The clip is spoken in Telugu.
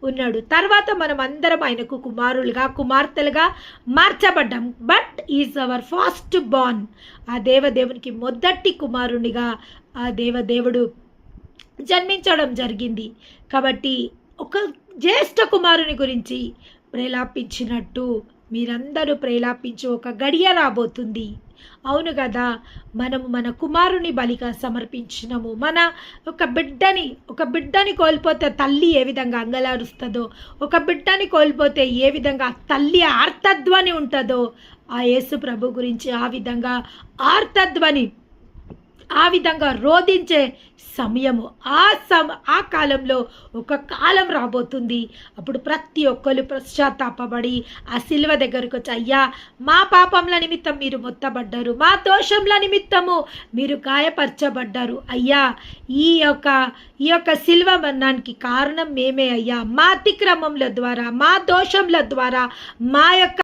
ఉన్నాడు. తర్వాత మనం అందరం ఆయనకు కుమారులుగా కుమార్తెలుగా మార్చబడ్డాం. But is our first born. ఆ దేవదేవునికి మొదటి కుమారునిగా ఆ దేవదేవుడు జన్మించడం జరిగింది. కాబట్టి ఒక జ్యేష్ఠ కుమారుని గురించి ప్రేలాపించినట్టు మీరందరూ ప్రేలాపించు ఒక గడియ రాబోతుంది. అవును కదా, మనము మన కుమారుని బలిగా సమర్పించినము. మన ఒక బిడ్డని కోల్పోతే తల్లి ఏ విధంగా అంగలారుస్తుందో, ఒక బిడ్డని కోల్పోతే ఏ విధంగా తల్లి ఆర్తధ్వని ఉంటుందో, ఆ యేసు ప్రభు గురించి ఆ విధంగా ఆర్తధ్వని, ఆ విధంగా రోధించే సమయము, ఆ కాలంలో ఒక కాలం రాబోతుంది. అప్పుడు ప్రతి ఒక్కరు పశ్చాత్తాపడి ఆ శిలువ దగ్గరకు వచ్చి, అయ్యా మా పాపంల నిమిత్తం మీరు మొత్తబడ్డారు, మా దోషంల నిమిత్తము మీరు గాయపరచబడ్డారు అయ్యా, ఈ యొక్క శిలువ మరణానికి కారణం మేమే అయ్యా, మా అతిక్రమముల ద్వారా, మా దోషంల ద్వారా, మా యొక్క